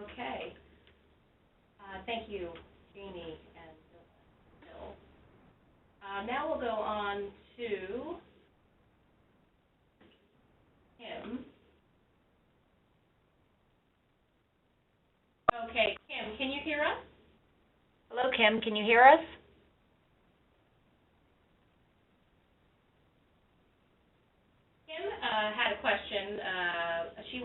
Okay. Thank you, Jeannie and Bill. Now we'll go on to Kim. Okay, Kim, can you hear us? Hello, Kim. Can you hear us? Kim had a question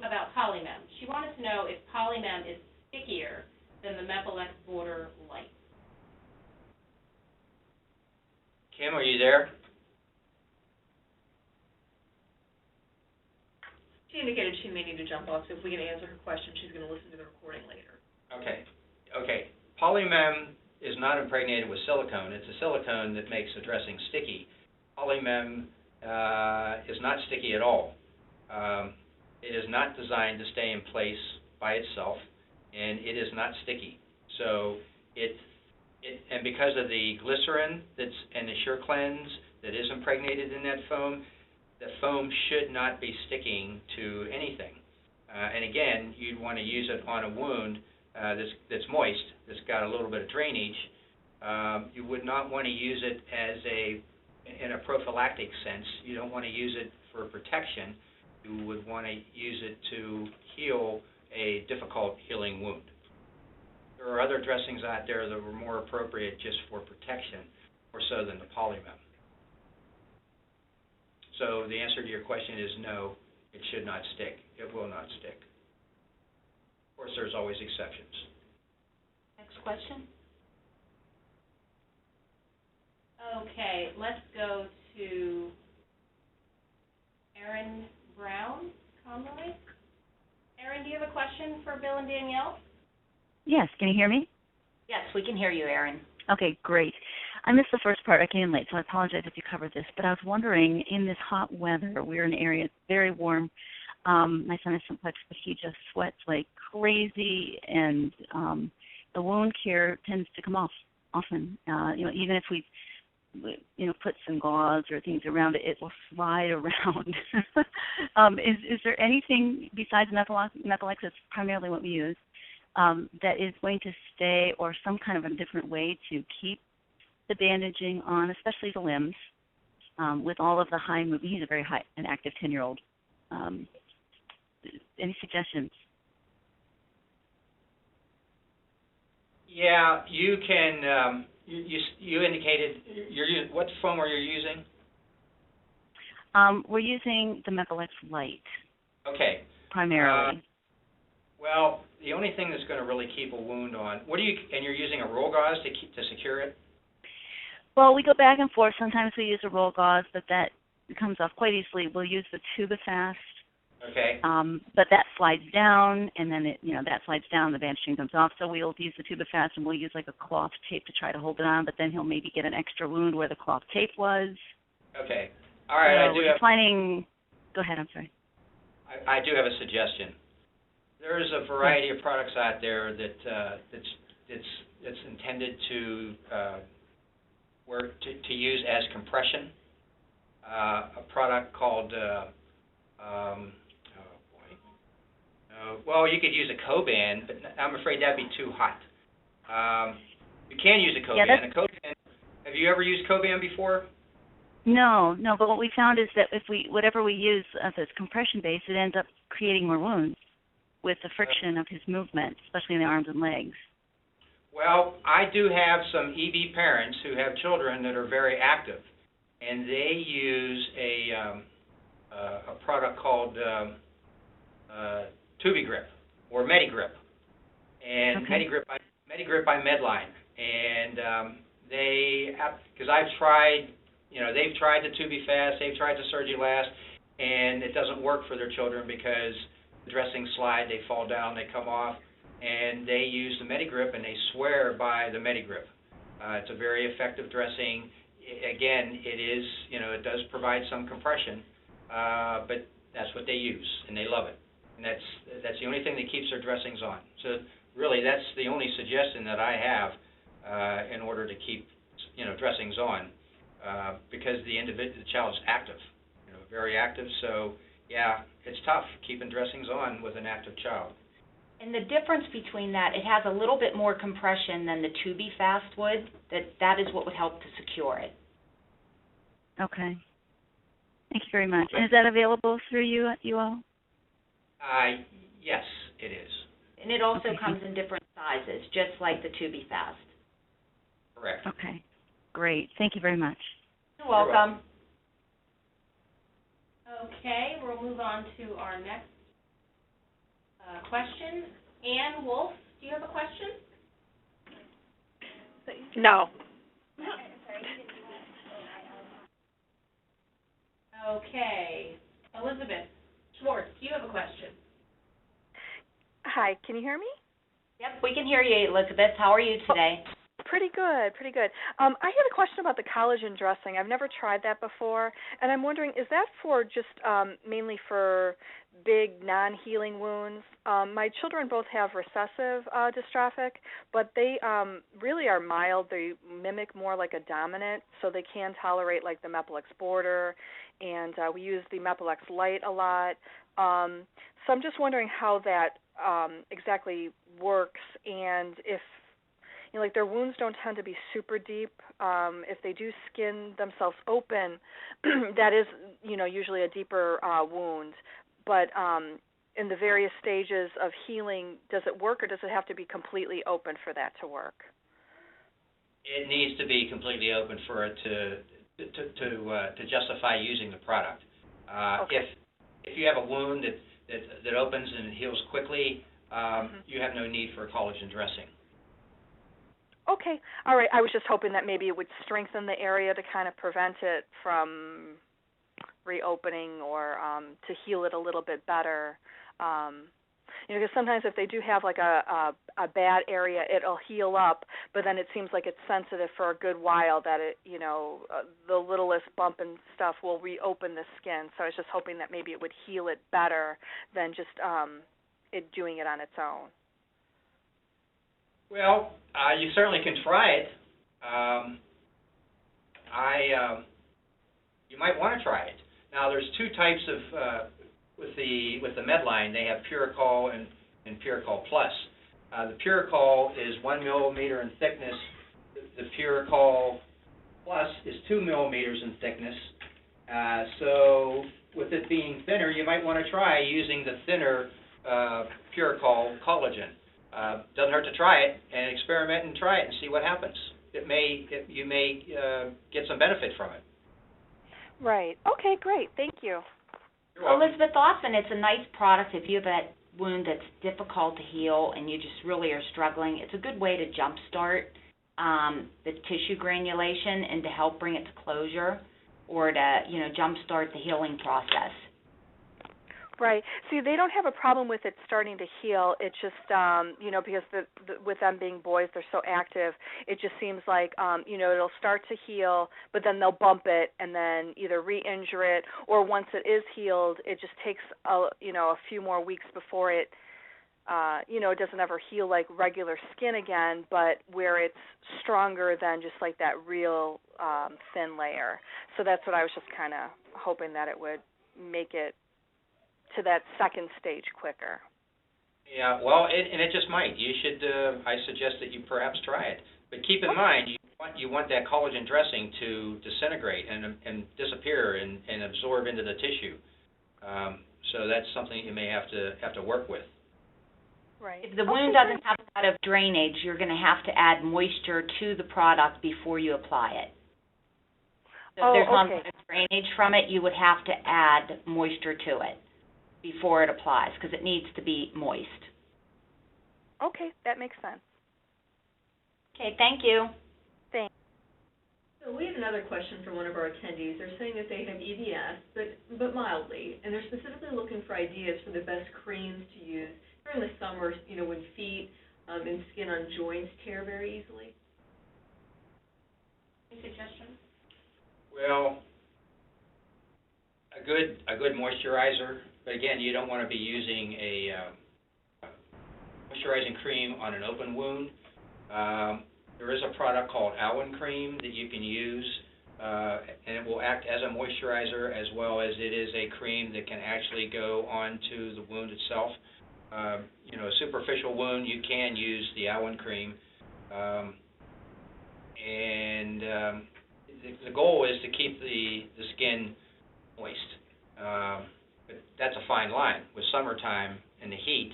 about Polymem. She wanted to know if Polymem is stickier than the Mepalex Border Light. Kim, are you there? She indicated she may need to jump off, so if we can answer her question, she's going to listen to the recording later. Okay. Polymem is not impregnated with silicone. It's a silicone that makes the dressing sticky. Polymem is not sticky at all. It is not designed to stay in place by itself, and it is not sticky. So and because of the glycerin and the SureCleanse that is impregnated in that foam, the foam should not be sticking to anything. And again, you'd want to use it on a wound that's moist, that's got a little bit of drainage. You would not want to use it in a prophylactic sense. You don't want to use it for protection. You would want to use it to heal a difficult healing wound. There are other dressings out there that were more appropriate just for protection, more so than the Polymem. So the answer to your question is no, it should not stick. It will not stick. Of course, there's always exceptions. Next question. Okay, let's go to Erin Brown Conroy. Erin, do you have a question for Bill and Danielle? Yes, can you hear me? Yes, we can hear you, Erin. Okay, great. I missed the first part. I came in late, so I apologize if you covered this. But I was wondering, in this hot weather, we're in an area that's very warm. My son is simplex, but he just sweats like crazy, and the wound care tends to come off often. Even if we put some gauze or things around it, it will slide around. Is there anything besides Mepalex, that's primarily what we use, that is going to stay, or some kind of a different way to keep the bandaging on, especially the limbs, with all of the high movement? He's a very high and active 10-year-old. Any suggestions? Yeah, you can. You indicated what foam are you using? We're using the Mepalex Light. Okay. Primarily. Well, the only thing that's going to really keep a wound on, and you're using a roll gauze to secure it? Well, we go back and forth. Sometimes we use a roll gauze, but that comes off quite easily. We'll use the Tubifast. Okay. But that slides down, and then that slides down, the bandaging comes off. So we'll use the Tubifast, and we'll use like a cloth tape to try to hold it on. But then he'll maybe get an extra wound where the cloth tape was. Okay. All right. Go ahead. I'm sorry. I do have a suggestion. There's a variety of products out there that's intended to use as compression. A product called well, you could use a Coban, but I'm afraid that'd be too hot. You can use a Coban. Yeah, a Coban. Have you ever used Coban before? No. But what we found is that if whatever we use as compression base, it ends up creating more wounds with the friction of his movement, especially in the arms and legs. Well, I do have some EB parents who have children that are very active, and they use a product called Tubigrip or Medigrip, and okay. Medigrip by Medline, and because I've tried, they've tried the Tubifast, they've tried the Surgilast, and it doesn't work for their children because the dressings slide, they fall down, they come off, and they use the Medigrip, and they swear by the Medigrip. It's a very effective dressing. Again, it does provide some compression, but that's what they use, and they love it. And that's the only thing that keeps their dressings on. So really, that's the only suggestion that I have in order to keep dressings on, because the child is active, very active. So yeah, it's tough keeping dressings on with an active child. And the difference between that, it has a little bit more compression than the To-Be-Fast would. That is what would help to secure it. Okay. Thank you very much. And is that available through you all? Yes, it is. And it also Okay. comes in different sizes, just like the To-Be-Fast. Correct. Okay. Great. Thank you very much. You're welcome. Okay, we'll move on to our next question. Ann Wolf, do you have a question? No. Okay. Elizabeth Schwartz, do you have a question? Hi, can you hear me? Yep, we can hear you, Elizabeth. How are you today? Pretty good, pretty good. I had a question about the collagen dressing. I've never tried that before, and I'm wondering, is that for just mainly for big non-healing wounds? My children both have recessive dystrophic, but they really are mild. They mimic more like a dominant, so they can tolerate like the Mepilex Border, and we use the Mepilex Light a lot. So I'm just wondering how that exactly works, and if like their wounds don't tend to be super deep. If they do skin themselves open, that is, usually a deeper wound. But in the various stages of healing, does it work, or does it have to be completely open for that to work? It needs to be completely open for it to justify using the product. Okay. If you have a wound that opens and heals quickly, you have no need for a collagen dressing. Okay. All right. I was just hoping that maybe it would strengthen the area to kind of prevent it from reopening or to heal it a little bit better. Because sometimes if they do have like a bad area, it'll heal up, but then it seems like it's sensitive for a good while that it, the littlest bump and stuff will reopen the skin. So I was just hoping that maybe it would heal it better than just it doing it on its own. Well, you certainly can try it. You might want to try it. Now, there's two types of with the Medline. They have Puricol and Puricol Plus. The Puricol is 1 millimeter in thickness. The Puricol Plus is 2 millimeters in thickness. So, with it being thinner, you might want to try using the thinner Puricol collagen. Doesn't hurt to try it and experiment and try it and see what happens. You may get some benefit from it. Right. Okay, great. Thank you. You're welcome. Elizabeth, often it's a nice product if you have that wound that's difficult to heal and you just really are struggling. It's a good way to jumpstart the tissue granulation and to help bring it to closure, or to jumpstart the healing process. Right. See, they don't have a problem with it starting to heal. It's just, because with them being boys, they're so active. It just seems like, it'll start to heal, but then they'll bump it and then either re-injure it, or once it is healed, it just takes, a few more weeks before it, it doesn't ever heal like regular skin again, but where it's stronger than just like that real thin layer. So that's what I was just kind of hoping, that it would make it to that second stage quicker. Yeah, well, it just might. You should. I suggest that you perhaps try it. But keep in mind, you want that collagen dressing to disintegrate and disappear and absorb into the tissue. So that's something you may have to work with. Right. If the wound doesn't have a lot of drainage, you're going to have to add moisture to the product before you apply it. So if there's not a lot of drainage from it, you would have to add moisture to it before it applies, because it needs to be moist. Okay, that makes sense. Okay, thank you. Thanks. So we had another question from one of our attendees. They're saying that they have EDS, but mildly, and they're specifically looking for ideas for the best creams to use during the summer, when feet and skin on joints tear very easily. Any suggestions? Well, a good moisturizer. But again, you don't want to be using a moisturizing cream on an open wound. There is a product called Alwyn Cream that you can use, and it will act as a moisturizer as well as it is a cream that can actually go onto the wound itself. You know, a superficial wound, you can use the Alwyn cream. The goal is to keep the skin moist. But that's a fine line. With summertime and the heat,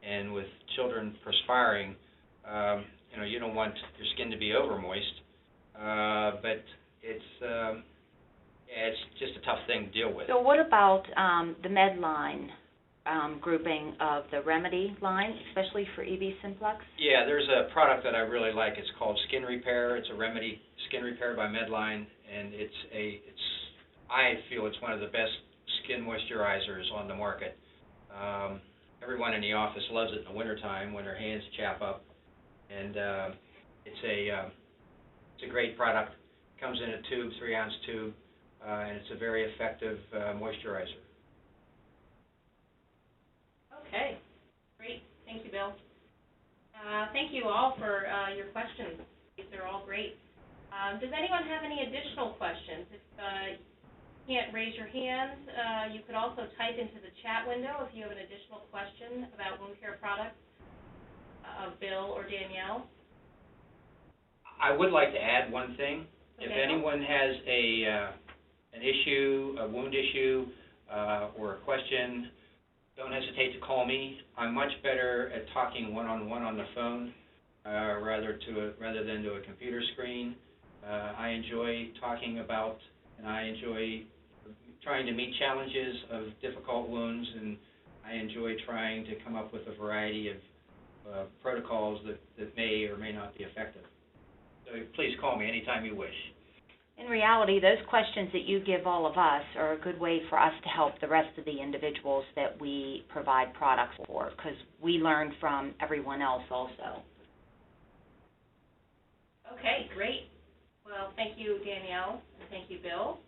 and with children perspiring, you know, you don't want your skin to be over moist. But it's just a tough thing to deal with. So what about the Medline grouping of the Remedy line, especially for EB Simplex? Yeah, there's a product that I really like. It's called Skin Repair. It's a Remedy Skin Repair by Medline, and I feel it's one of the best skin moisturizers on the market. Everyone in the office loves it in the wintertime when their hands chap up, and it's a great product. It comes in a tube, 3-ounce tube, and it's a very effective moisturizer. Okay, great. Thank you, Bill. Thank you all for your questions. These are all great. Does anyone have any additional questions? If you can't raise your hand, you could also type into the chat window if you have an additional question about wound care products of Bill or Danielle. I would like to add one thing. Okay. If anyone has an issue, a wound issue, or a question, don't hesitate to call me. I'm much better at talking one-on-one on the phone rather than to a computer screen. I enjoy talking about, and I enjoy trying to meet challenges of difficult wounds, and I enjoy trying to come up with a variety of protocols that may or may not be effective. So please call me anytime you wish. In reality, those questions that you give all of us are a good way for us to help the rest of the individuals that we provide products for, because we learn from everyone else also. Okay, great. Well, thank you, Danielle, and thank you, Bill.